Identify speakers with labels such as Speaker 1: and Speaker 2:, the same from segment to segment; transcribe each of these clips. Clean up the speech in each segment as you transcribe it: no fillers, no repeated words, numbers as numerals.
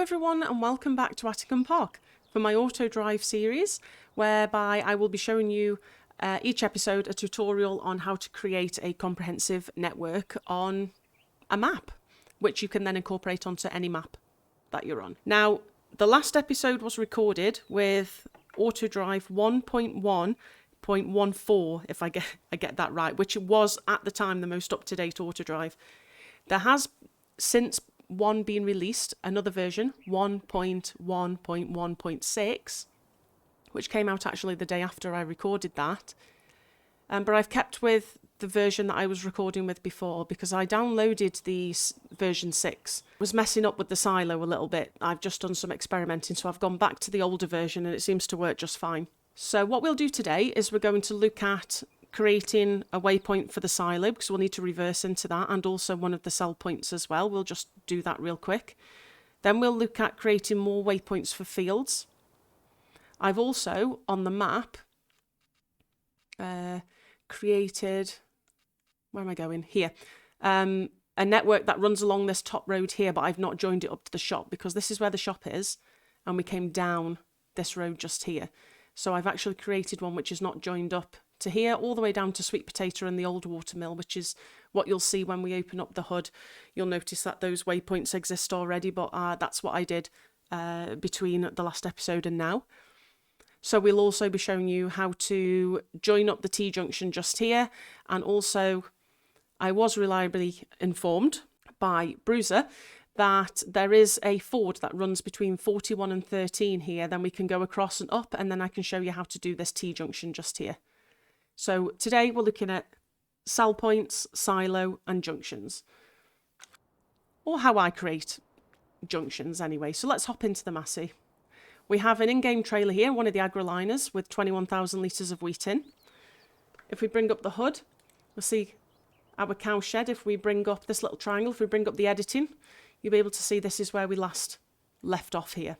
Speaker 1: everyone and welcome back to Attingham Park for my Autodrive series, whereby I will be showing you each episode a tutorial on how to create a comprehensive network on a map, which you can then incorporate onto any map that you're on. Now, the last episode was recorded with Autodrive 1.1.14, if I get that right, which was at the time the most up-to-date Autodrive. There has since one been released, another version, 1.1.1.6, which came out actually the day after I recorded that. But I've kept with the version that I was recording with before because I downloaded the version 6. It was messing up with the silo a little bit. I've just done some experimenting, so I've gone back to the older version and it seems to work just fine. So what we'll do today is we're going to look at creating a waypoint for the silo because we'll need to reverse into that, and also one of the sell points as well. We'll just do that real quick. Then we'll look at creating more waypoints for fields. I've also on the map created, where am I going? Here. A network that runs along this top road here, but I've not joined it up to the shop because this is where the shop is and we came down this road just here. So I've actually created one which is not joined up to here, all the way down to Sweet Potato and the old watermill, which is what you'll see when we open up the HUD. You'll notice that those waypoints exist already, but that's what I did between the last episode and now. So we'll also be showing you how to join up the T-junction just here, and also I was reliably informed by Bruiser that there is a ford that runs between 41 and 13 here. Then we can go across and up, and then I can show you how to do this T-junction just here. So today we're looking at sell points, silo and junctions, or how I create junctions anyway. So let's hop into the Massey. We have an in-game trailer here, one of the agroliners with 21,000 litres of wheat in. If we bring up the HUD, we'll see our cow shed. If we bring up this little triangle, if we bring up the editing, you'll be able to see this is where we last left off here.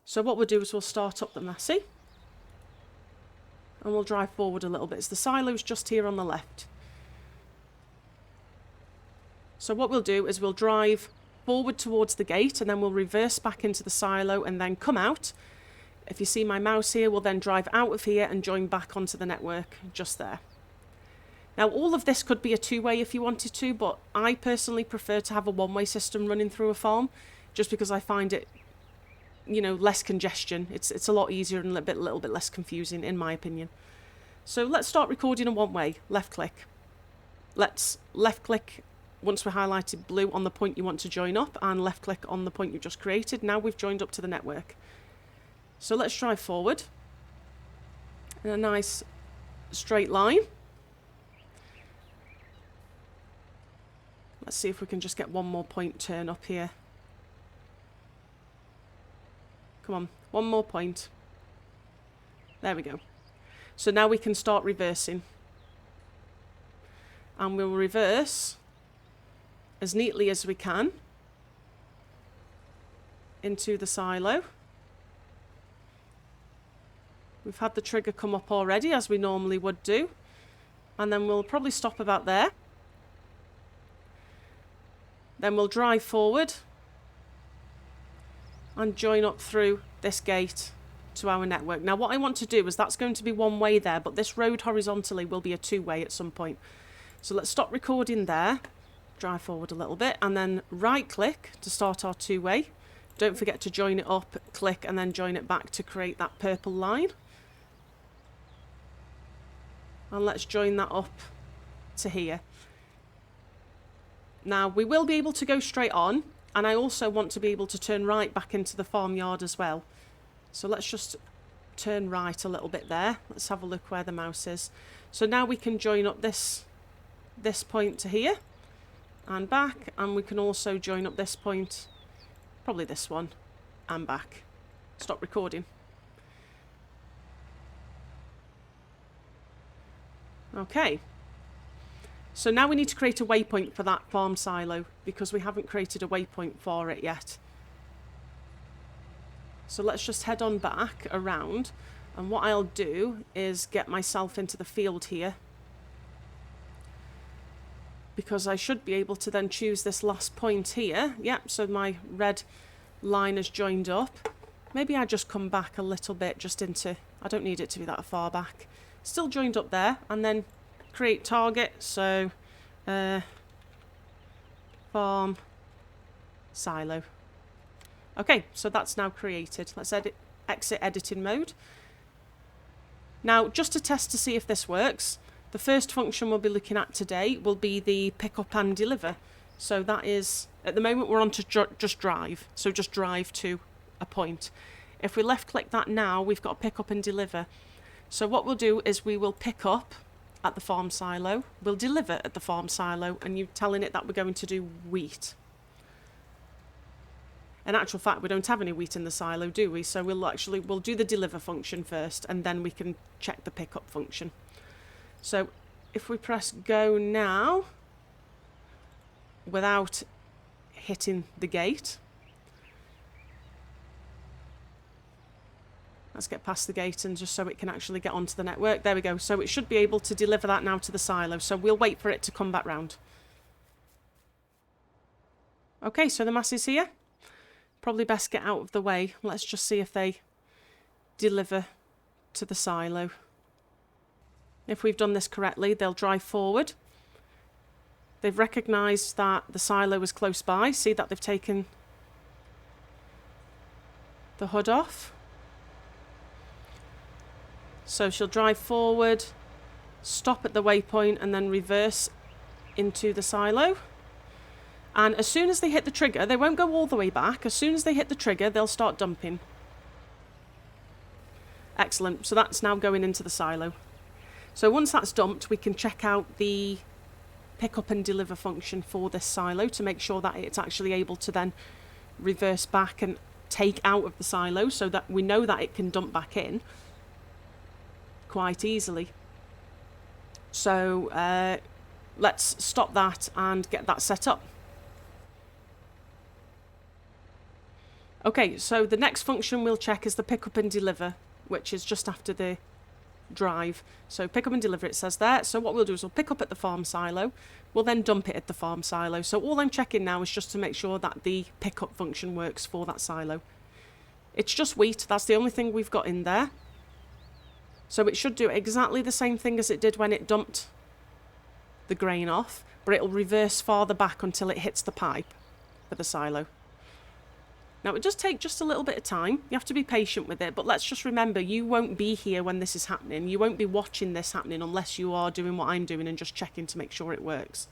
Speaker 1: So what we'll do is we'll start up the Massey. And we'll drive forward a little bit. So the silo's just here on the left. So what we'll do is we'll drive forward towards the gate and then we'll reverse back into the silo and then come out. If you see my mouse here, we'll then drive out of here and join back onto the network just there. Now all of this could be a two-way if you wanted to, but I personally prefer to have a one-way system running through a farm just because I find it, you know, less congestion. It's a lot easier and a little bit less confusing in my opinion. So let's start recording in one way. Left click. Let's left click once we're highlighted blue on the point you want to join up, and left click on the point you just created. Now we've joined up to the network. So let's drive forward in a nice straight line. Let's see if we can just get one more point turn up here. Come on, one more point. There we go. So now we can start reversing. And we'll reverse as neatly as we can into the silo. We've had the trigger come up already, as we normally would do. And then we'll probably stop about there. Then we'll drive forward and join up through this gate to our network. Now what I want to do is that's going to be one way there, but this road horizontally will be a two-way at some point. So let's stop recording there, drive forward a little bit, and then right click to start our two-way. Don't forget to join it up, click, and then join it back to create that purple line. And let's join that up to here. Now we will be able to go straight on, and I also want to be able to turn right back into the farmyard as well. So let's just turn right a little bit there. Let's have a look where the mouse is. So now we can join up this point to here and back, and we can also join up this point, probably this one, and back. Stop recording. Okay. So now we need to create a waypoint for that farm silo because we haven't created a waypoint for it yet. So let's just head on back around, and what I'll do is get myself into the field here because I should be able to then choose this last point here. Yep, so my red line is joined up. Maybe I just come back a little bit just into, I don't need it to be that far back. Still joined up there, and then create target. So farm silo. Okay, so that's now created. Let's exit editing mode. Now, just to test to see if this works, the first function we'll be looking at today will be the pick up and deliver. So that is, at the moment we're on to just drive. So just drive to a point. If we left click that now, we've got pick up and deliver. So what we'll do is we will pick up at the farm silo, we'll deliver at the farm silo, and you're telling it that we're going to do wheat. In actual fact, we don't have any wheat in the silo, do we? So we'll do the deliver function first, and then we can check the pickup function. So if we press go now, without hitting the gate, let's get past the gate and just so it can actually get onto the network. There we go. So it should be able to deliver that now to the silo. So we'll wait for it to come back round. Okay, so the mass is here. Probably best get out of the way. Let's just see if they deliver to the silo. If we've done this correctly, they'll drive forward. They've recognised that the silo is close by. See that they've taken the hood off. So she'll drive forward, stop at the waypoint, and then reverse into the silo. And as soon as they hit the trigger, they won't go all the way back. As soon as they hit the trigger, they'll start dumping. Excellent. So that's now going into the silo. So once that's dumped, we can check out the pick up and deliver function for this silo to make sure that it's actually able to then reverse back and take out of the silo so that we know that it can dump back in quite easily. So let's stop that and get that set up. Okay, so the next function we'll check is the pick up and deliver, which is just after the drive. So pick up and deliver, it says there. So what we'll do is we'll pick up at the farm silo. We'll then dump it at the farm silo. So all I'm checking now is just to make sure that the pick up function works for that silo. It's just wheat. That's the only thing we've got in there. So it should do exactly the same thing as it did when it dumped the grain off, but it'll reverse farther back until it hits the pipe for the silo. Now, it does take just a little bit of time. You have to be patient with it, but let's just remember, you won't be here when this is happening. You won't be watching this happening unless you are doing what I'm doing and just checking to make sure it works.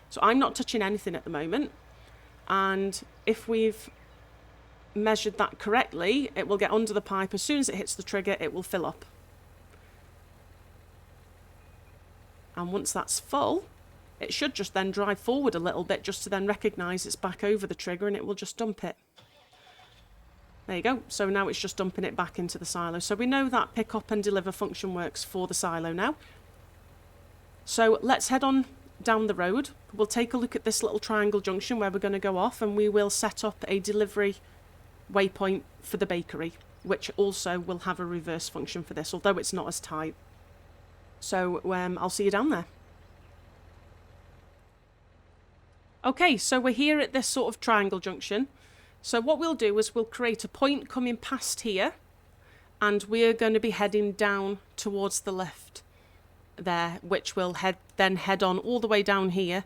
Speaker 1: So I'm not touching anything at the moment. And if we've measured that correctly, it will get under the pipe. As soon as it hits the trigger, it will fill up. And once that's full, it should just then drive forward a little bit just to then recognise it's back over the trigger, and it will just dump it. There you go. So now it's just dumping it back into the silo. So we know that pick up and deliver function works for the silo now. So let's head on down the road. We'll take a look at this little triangle junction where we're going to go off, and we will set up a delivery waypoint for the bakery, which also will have a reverse function for this, although it's not as tight. So I'll see you down there. Okay, so we're here at this sort of triangle junction. So what we'll do is we'll create a point coming past here, and we're going to be heading down towards the left there, which will then head on all the way down here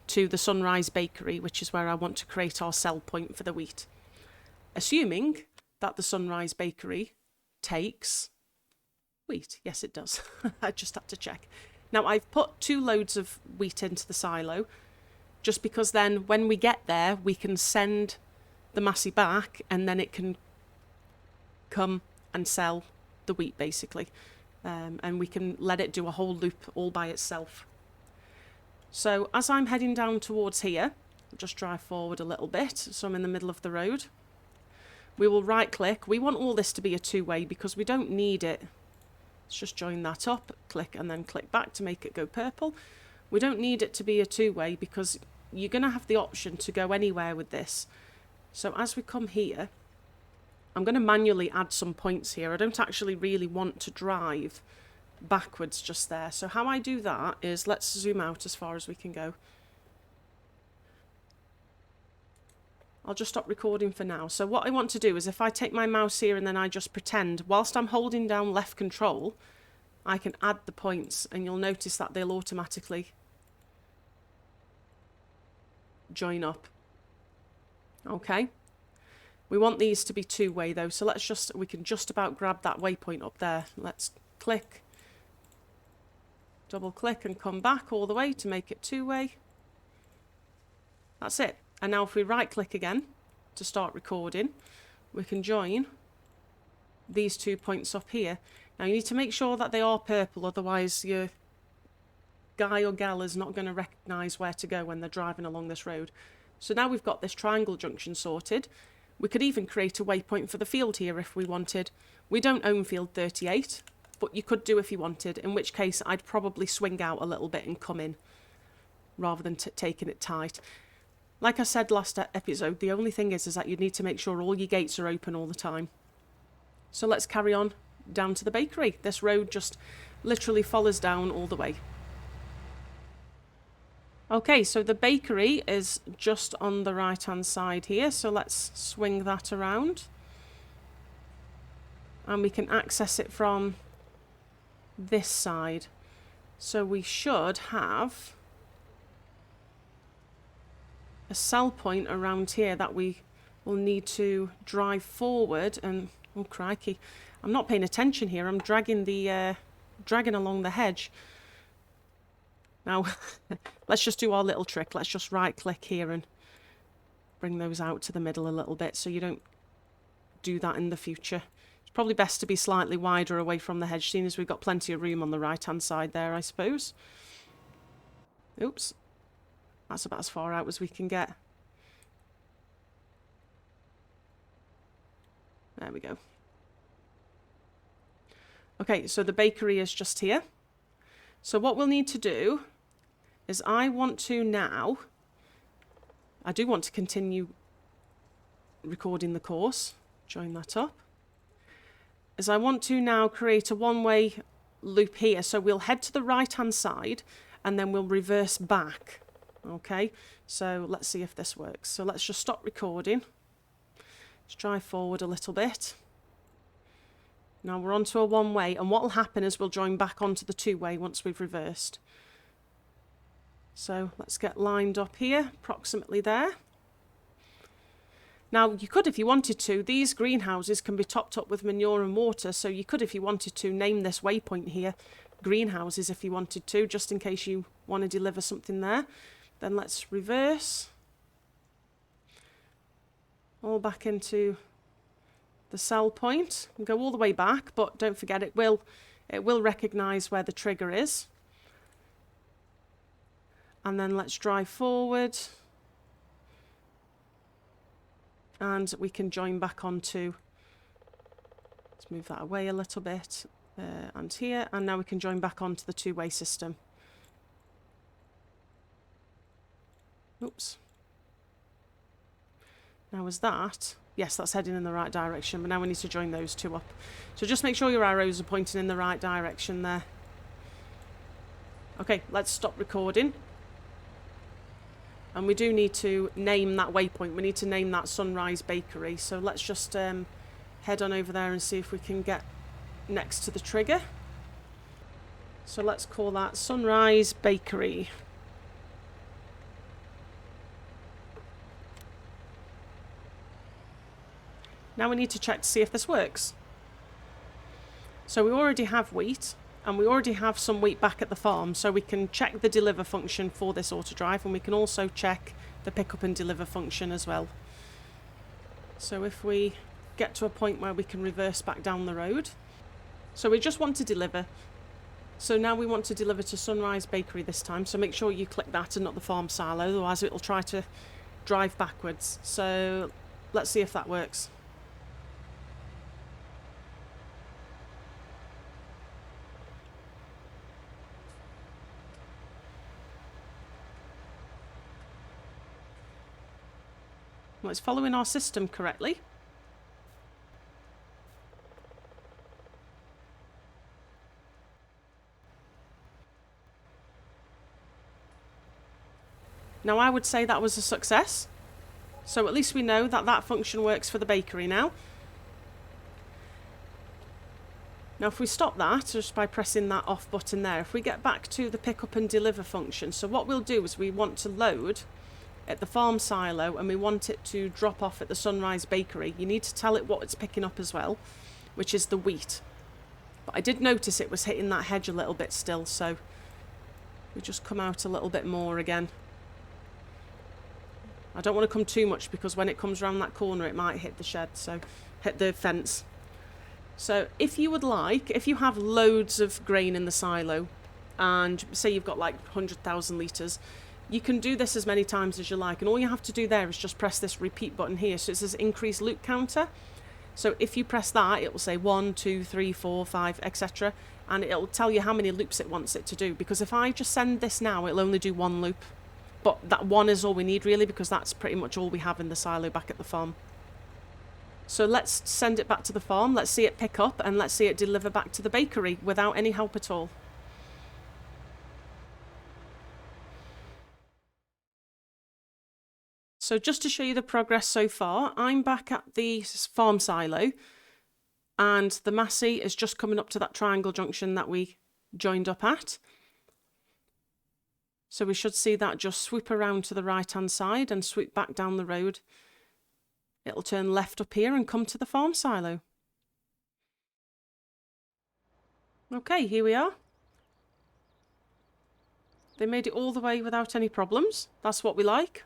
Speaker 1: to the Sunrise Bakery, which is where I want to create our sell point for the wheat. Assuming that the Sunrise Bakery takes wheat. Yes, it does. I just had to check. Now, I've put 2 loads of wheat into the silo, just because then when we get there, we can send the massey back, and then it can come and sell the wheat, basically. And we can let it do a whole loop all by itself. So as I'm heading down towards here, I'll just drive forward a little bit, so I'm in the middle of the road. We will right click. We want all this to be a 2-way because we don't need it. Let's just join that up, click, and then click back to make it go purple. We don't need it to be a 2-way because you're going to have the option to go anywhere with this. So as we come here, I'm going to manually add some points here. I don't actually really want to drive backwards just there. So how I do that is, let's zoom out as far as we can go. I'll just stop recording for now. So what I want to do is if I take my mouse here and then I just pretend, whilst I'm holding down left control, I can add the points, and you'll notice that they'll automatically join up. Okay. We want these to be two-way though, so we can just about grab that waypoint up there. Let's click, double click and come back all the way to make it two-way. That's it. And now if we right click again to start recording, we can join these 2 points up here. Now you need to make sure that they are purple, otherwise your guy or gal is not going to recognise where to go when they're driving along this road. So now we've got this triangle junction sorted. We could even create a waypoint for the field here if we wanted. We don't own field 38, but you could do if you wanted, in which case I'd probably swing out a little bit and come in rather than taking it tight. Like I said last episode, the only thing is that you need to make sure all your gates are open all the time. So let's carry on down to the bakery. This road just literally follows down all the way. Okay, so the bakery is just on the right hand side here, so let's swing that around. And we can access it from this side. So we should have a sell point around here that we will need to drive forward and, oh crikey, I'm not paying attention here, I'm dragging along the hedge. Now, let's just do our little trick. Let's just right click here and bring those out to the middle a little bit so you don't do that in the future. It's probably best to be slightly wider away from the hedge, seeing as we've got plenty of room on the right hand side there, I suppose. Oops. That's about as far out as we can get. There we go. Okay, so the bakery is just here. So what we'll need to do is I do want to continue recording the course. Join that up. As I want to now create a one-way loop here. So we'll head to the right-hand side and then we'll reverse back. Okay, so let's see if this works. So let's just stop recording. Let's drive forward a little bit. Now we're onto a one-way, and what will happen is we'll join back onto the two-way once we've reversed. So let's get lined up here, approximately there. Now you could, if you wanted to, these greenhouses can be topped up with manure and water, so you could, if you wanted to, name this waypoint here greenhouses if you wanted to, just in case you want to deliver something there. Then let's reverse all back into the sell point and go all the way back, but don't forget it will recognise where the trigger is. And then let's drive forward and we can join back onto, let's move that away a little bit, and here, and now we can join back onto the two-way system. Oops. Now is that, yes, that's heading in the right direction, but now we need to join those two up. So just make sure your arrows are pointing in the right direction there. Okay, let's stop recording. And we do need to name that waypoint. We need to name that Sunrise Bakery. So let's just head on over there and see if we can get next to the trigger. So let's call that Sunrise Bakery. Now we need to check to see if this works. So we already have wheat, and we already have some wheat back at the farm, so we can check the deliver function for this Autodrive, and we can also check the pick up and deliver function as well. So if we get to a point where we can reverse back down the road. So we just want to deliver. So now we want to deliver to Sunrise Bakery this time, so make sure you click that and not the farm silo, otherwise it will try to drive backwards. So let's see if that works. Well, it's following our system correctly. Now I would say that was a success. So at least we know that that function works for the bakery now. Now if we stop that, just by pressing that off button there, if we get back to the pick up and deliver function, so what we'll do is we want to load at the farm silo and we want it to drop off at the Sunrise Bakery. You need to tell it what it's picking up as well, which is the wheat. But I did notice it was hitting that hedge a little bit still, so we just come out a little bit more again. I don't want to come too much because when it comes around that corner it might hit the shed, so hit the fence. So if you would like, if you have loads of grain in the silo and say you've got like 100,000 litres, you can do this as many times as you like, and all you have to do there is just press this repeat button here. So it says increase loop counter. So if you press that, it will say 1, 2, 3, 4, 5, etc. And it'll tell you how many loops it wants it to do. Because if I just send this now, it'll only do 1 loop. But that 1 is all we need really, because that's pretty much all we have in the silo back at the farm. So let's send it back to the farm, let's see it pick up, and let's see it deliver back to the bakery without any help at all. So just to show you the progress so far, I'm back at the farm silo, and the Massey is just coming up to that triangle junction that we joined up at. So we should see that just swoop around to the right hand side and swoop back down the road. It'll turn left up here and come to the farm silo. Okay, here we are. They made it all the way without any problems. That's what we like.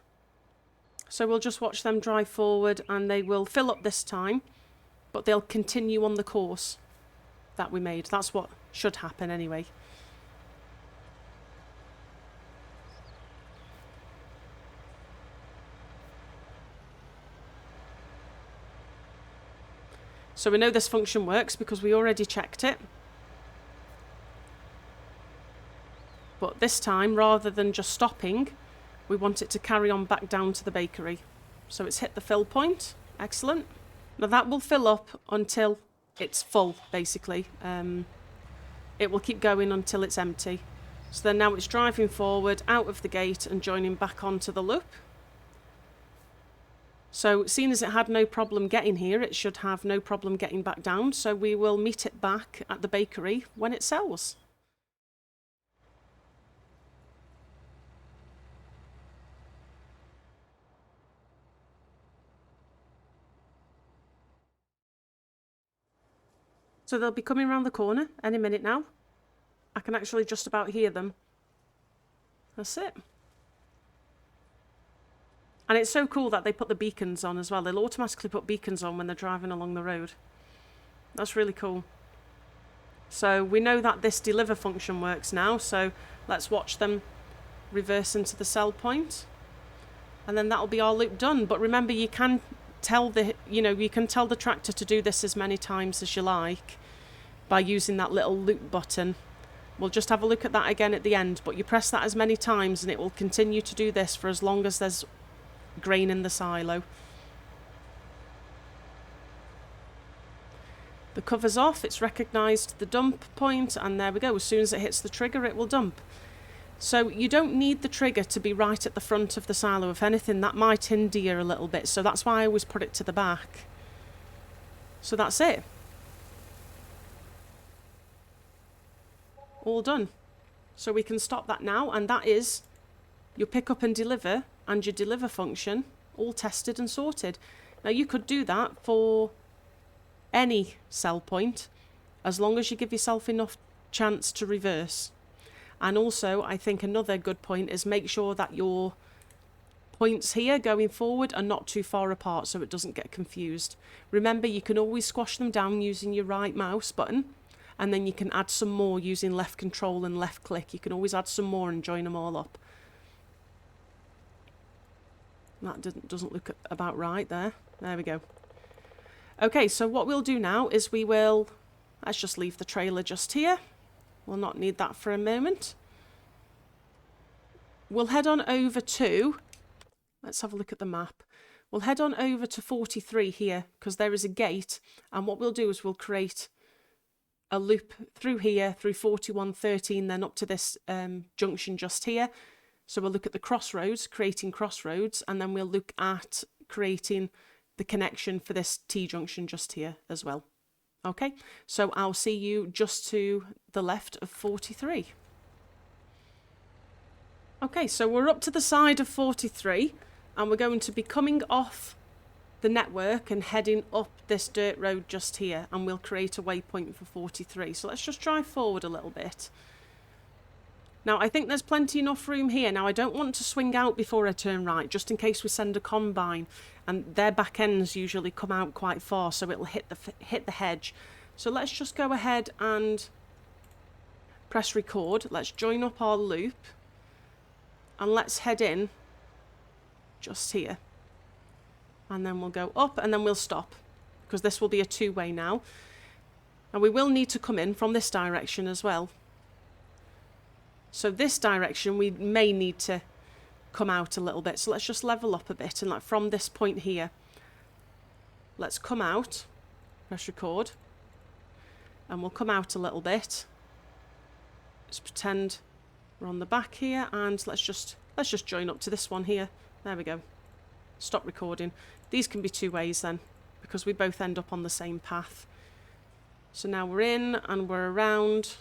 Speaker 1: So we'll just watch them drive forward and they will fill up this time, but they'll continue on the course that we made. That's what should happen anyway. So we know this function works because we already checked it. But this time, rather than just stopping, we want it to carry on back down to the bakery. So it's hit the fill point. Excellent. Now that will fill up until it's full, basically. It will keep going until it's empty. So then now it's driving forward out of the gate and joining back onto the loop. So seeing as it had no problem getting here, it should have no problem getting back down. So we will meet it back at the bakery when it sells. So they'll be coming around the corner any minute now. I can actually just about hear them. That's it. And it's so cool that they put the beacons on as well. They'll automatically put beacons on when they're driving along the road. That's really cool. So we know that this deliver function works now. So let's watch them reverse into the sell point. And then that'll be our loop done. But remember, you can tell the tractor to do this as many times as you like by using that little loop button. We'll just have a look at that again at the end. But you press that as many times and it will continue to do this for as long as there's grain in the silo. The cover's off, it's recognised the dump point, and there we go. As soon as it hits the trigger, it will dump. So you don't need the trigger to be right at the front of the silo. If anything, that might hinder you a little bit. So that's why I always put it to the back. So that's it. All done. So we can stop that now, and that is your pick up and deliver and your deliver function all tested and sorted. Now you could do that for any sell point as long as you give yourself enough chance to reverse. And also I think another good point is make sure that your points here going forward are not too far apart so it doesn't get confused. Remember, you can always squash them down using your right mouse button, and then you can add some more using left control and left click. You can always add some more and join them all up. That doesn't look about right there. There we go. Okay, so what we'll do now is let's just leave the trailer just here. We'll not need that for a moment. We'll head on over to, let's have a look at the map. We'll head on over to 43 here because there is a gate, and what we'll do is we'll create a loop through here, through 41, 13, then up to this junction just here. So we'll look at the Crossroads, creating Crossroads, and then we'll look at creating the connection for this T-junction just here as well. Okay, so I'll see you just to the left of 43. Okay, so we're up to the side of 43 and we're going to be coming off the network and heading up this dirt road just here, and we'll create a waypoint for 43. So let's just drive forward a little bit. Now I think there's plenty enough room here. Now I don't want to swing out before I turn right, just in case we send a combine, and their back ends usually come out quite far, so it'll hit the hedge. So let's just go ahead and press record. Let's join up our loop and let's head in just here. And then we'll go up and then we'll stop, because this will be a two-way now. And we will need to come in from this direction as well. So this direction we may need to come out a little bit. So let's just level up a bit, and like from this point here, let's come out, press record, and we'll come out a little bit. Let's pretend we're on the back here, and let's just join up to this one here. There we go. Stop recording. These can be two ways then, because we both end up on the same path. So now we're in and we're around.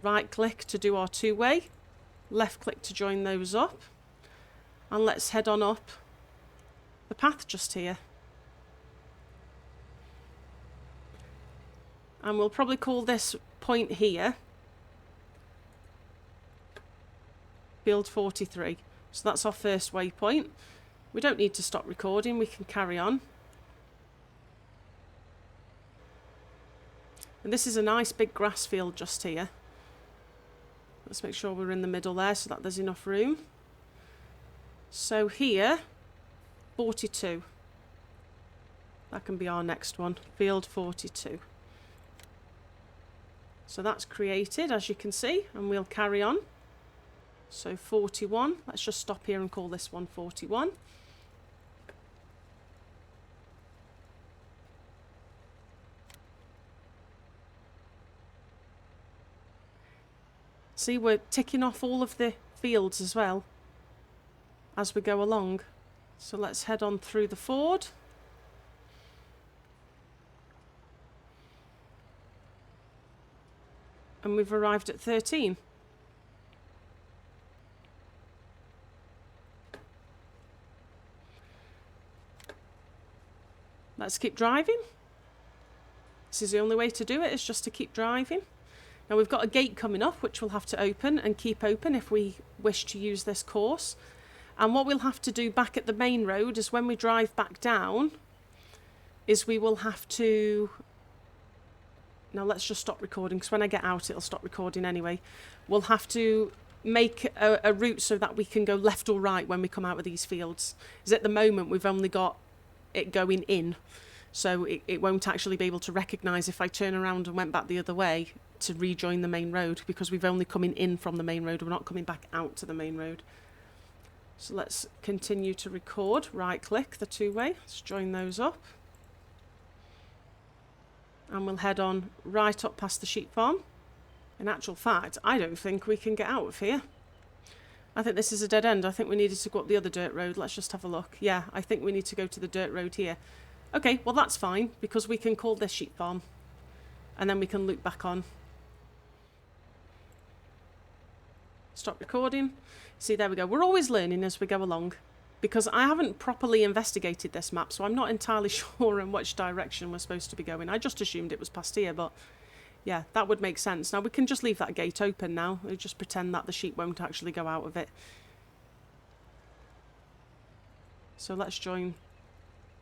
Speaker 1: Right click to do our two-way, left click to join those up, and let's head on up the path just here. And we'll probably call this point here Field 43. So that's our first waypoint. We don't need to stop recording, we can carry on. And this is a nice big grass field just here. Let's make sure we're in the middle there so that there's enough room. So here, 42. That can be our next one, Field 42. So that's created, as you can see, and we'll carry on. So 41, let's just stop here and call this one 41. See, we're ticking off all of the fields as well as we go along. So let's head on through the ford. And we've arrived at 13. Let's keep driving. This is the only way to do it, is just to keep driving. Now we've got a gate coming up which we'll have to open and keep open if we wish to use this course. And what we'll have to do back at the main road is when we drive back down, is we will have to... Now let's just stop recording, because when I get out it'll stop recording anyway. We'll have to make a route so that we can go left or right when we come out of these fields. Because at the moment we've only got it going in, so it won't actually be able to recognise if I turn around and went back the other way to rejoin the main road, because we've only coming in from the main road, we're not coming back out to the main road. So let's continue to record, right click the two-way, let's join those up, and we'll head on right up past the sheep farm. In actual fact, I don't think we can get out of here. I think this is a dead end. I think we needed to go up the other dirt road. Let's just have a look. Yeah, I think we need to go to the dirt road here. Okay, well that's fine, because we can call this sheep farm and then we can loop back on. Stop recording. See, there we go. We're always learning as we go along, because I haven't properly investigated this map, so I'm not entirely sure in which direction we're supposed to be going. I just assumed it was past here, but yeah, that would make sense. Now we can just leave that gate open now. We just pretend that the sheep won't actually go out of it. So let's join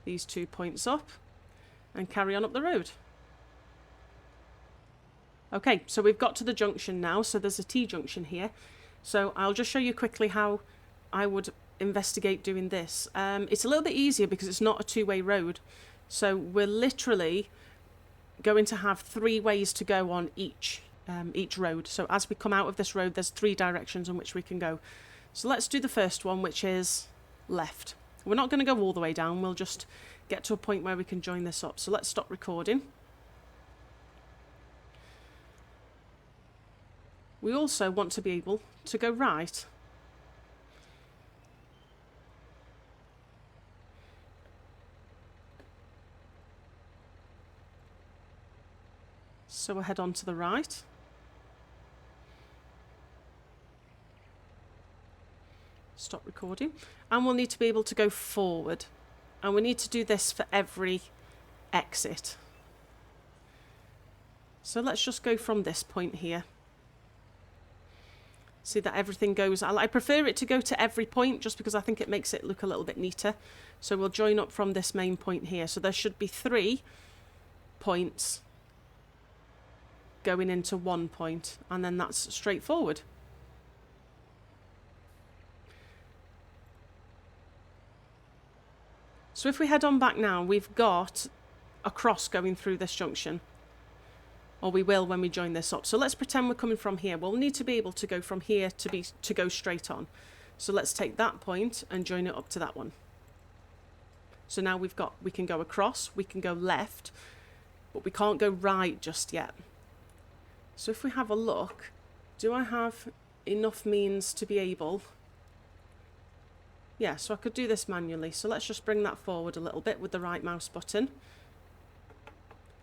Speaker 1: these 2 points up and carry on up the road. Okay, so we've got to the junction now. So there's a T-junction here. So I'll just show you quickly how I would investigate doing this. It's a little bit easier because it's not a two-way road. So we're literally going to have 3 ways to go on each road. So as we come out of this road, there's 3 directions in which we can go. So let's do the first one, which is left. We're not going to go all the way down. We'll just get to a point where we can join this up. So let's stop recording. We also want to be able to go right. So we'll head on to the right. Stop recording. And we'll need to be able to go forward. And we need to do this for every exit. So let's just go from this point here. See that everything goes... I prefer it to go to every point just because I think it makes it look a little bit neater. So we'll join up from this main point here. So there should be 3 points going into 1 point, and then that's straightforward. So if we head on back now, we've got a cross going through this junction, or we will when we join this up. So let's pretend we're coming from here. We'll need to be able to go from here to go straight on. So let's take that point and join it up to that one. So now we can go across, we can go left, but we can't go right just yet. So if we have a look, do I have enough means to be able... Yeah, so I could do this manually. So let's just bring that forward a little bit with the right mouse button.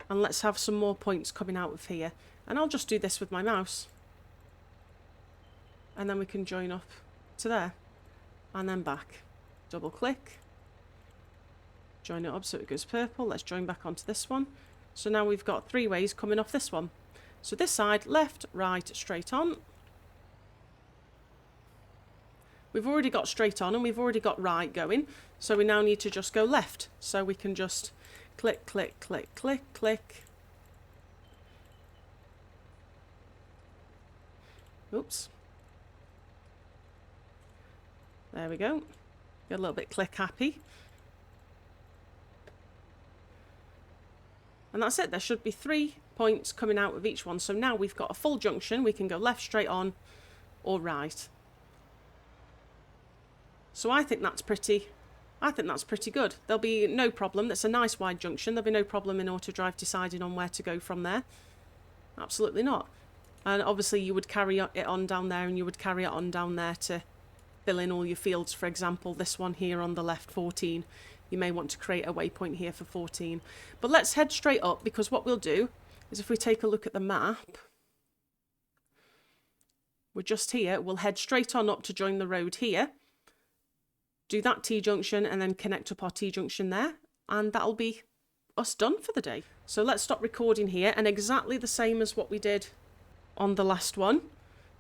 Speaker 1: And let's have some more points coming out of here. And I'll just do this with my mouse. And then we can join up to there. And then back. Double click. Join it up so it goes purple. Let's join back onto this one. So now we've got 3 ways coming off this one. So this side, left, right, straight on. We've already got straight on and we've already got right going. So we now need to just go left. So we can just click, click, click, click, click. Oops. There we go. Get a little bit click happy. And that's it. There should be 3 points coming out of each one. So now we've got a full junction. We can go left, straight on, or right. So I think that's pretty good. There'll be no problem. That's a nice wide junction. There'll be no problem in Autodrive deciding on where to go from there. Absolutely not. And obviously you would carry it on down there, and you would carry it on down there to fill in all your fields. For example, this one here on the left, 14. You may want to create a waypoint here for 14. But let's head straight up, because what we'll do is if we take a look at the map, we're just here. We'll head straight on up to join the road here. Do that T-junction and then connect up our T-junction there, and that'll be us done for the day. So let's stop recording here, and exactly the same as what we did on the last one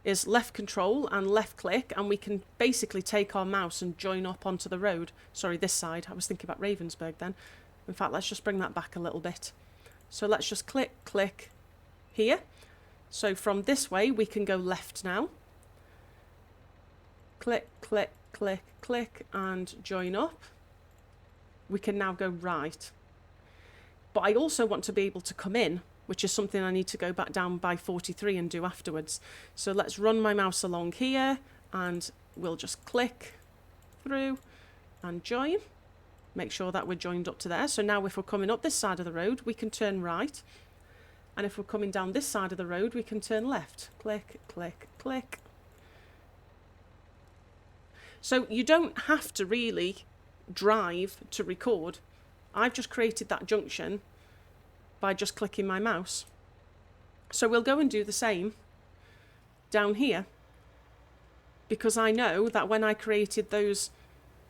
Speaker 1: is left control and left click, and we can basically take our mouse and join up onto the road. Sorry, this side. I was thinking about Ravensburg then. In fact, let's just bring that back a little bit. So let's just click, click here. So from this way, we can go left now. Click, click, click, click, and join up. We can now go right. But I also want to be able to come in, which is something I need to go back down by 43 and do afterwards. So let's run my mouse along here, and we'll just click through and join. Make sure that we're joined up to there. So now if we're coming up this side of the road, we can turn right. And if we're coming down this side of the road, we can turn left. Click, click, click. So you don't have to really drive to record. I've just created that junction by just clicking my mouse. So we'll go and do the same down here, because I know that when I created those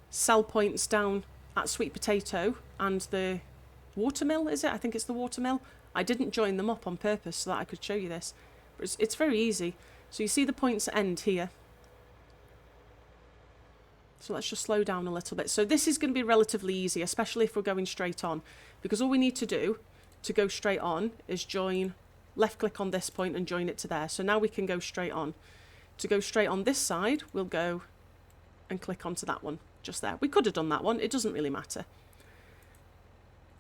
Speaker 1: cell points down at Sweet Potato and the watermill, is it? I think it's the watermill. I didn't join them up on purpose so that I could show you this. But it's very easy. So you see the points end here. So let's just slow down a little bit. So this is going to be relatively easy, especially if we're going straight on, because all we need to do to go straight on is join, left click on this point and join it to there. So now we can go straight on. To go straight on this side, we'll go and click onto that one just there. We could have done that one. It doesn't really matter.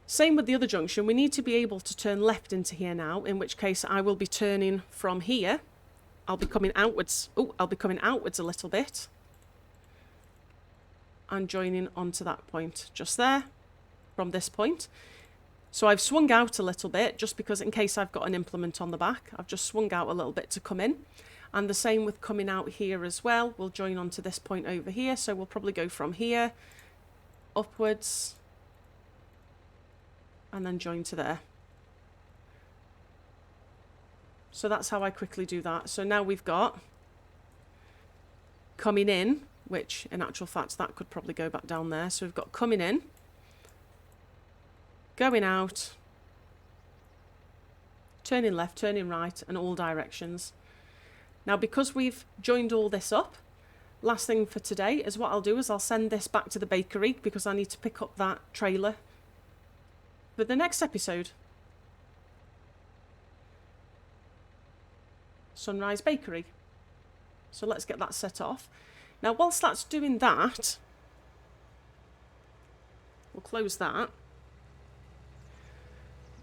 Speaker 1: Same with the other junction. We need to be able to turn left into here now, in which case I will be turning from here. I'll be coming outwards. Oh, I'll be coming outwards a little bit and joining onto that point just there from this point. So I've swung out a little bit just because in case I've got an implement on the back, I've just swung out a little bit to come in. And the same with coming out here as well. We'll join onto this point over here. So we'll probably go from here upwards and then join to there. So that's how I quickly do that. So now we've got coming in, which in actual fact that could probably go back down there. So we've got coming in, going out, turning left, turning right, and all directions. Now because we've joined all this up, last thing for today is what I'll do is I'll send this back to the bakery because I need to pick up that trailer for the next episode. Sunrise Bakery. So let's get that set off. Now whilst that's doing that, we'll close that.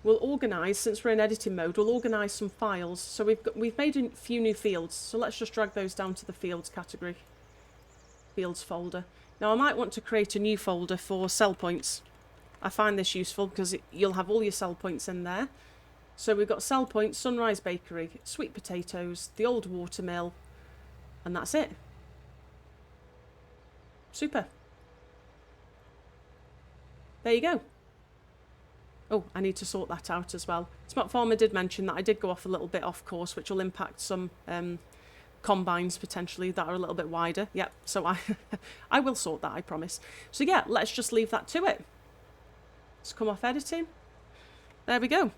Speaker 1: We'll organise, since we're in editing mode, we'll organise some files. So we've made a few new fields, so let's just drag those down to the fields category. Fields folder. Now I might want to create a new folder for sell points. I find this useful because you'll have all your sell points in there. So we've got sell points, Sunrise Bakery, sweet potatoes, the old watermill, and that's it. Super. There you go. Oh, I need to sort that out as well. Smart Farmer did mention that I did go off a little bit off course, which will impact some combines potentially that are a little bit wider. Yep, so I will sort that, I promise. So yeah, let's just leave that to it. Let's come off editing. There we go.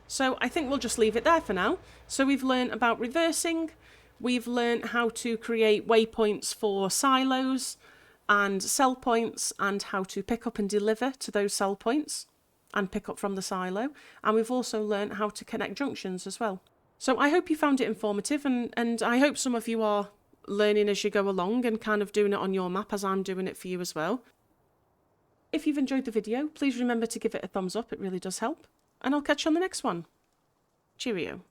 Speaker 1: So I think we'll just leave it there for now. So we've learned about reversing. We've learned how to create waypoints for silos and sell points and how to pick up and deliver to those sell points and pick up from the silo. And we've also learned how to connect junctions as well. So I hope you found it informative and I hope some of you are learning as you go along and kind of doing it on your map as I'm doing it for you as well. If you've enjoyed the video, please remember to give it a thumbs up. It really does help. And I'll catch you on the next one. Cheerio.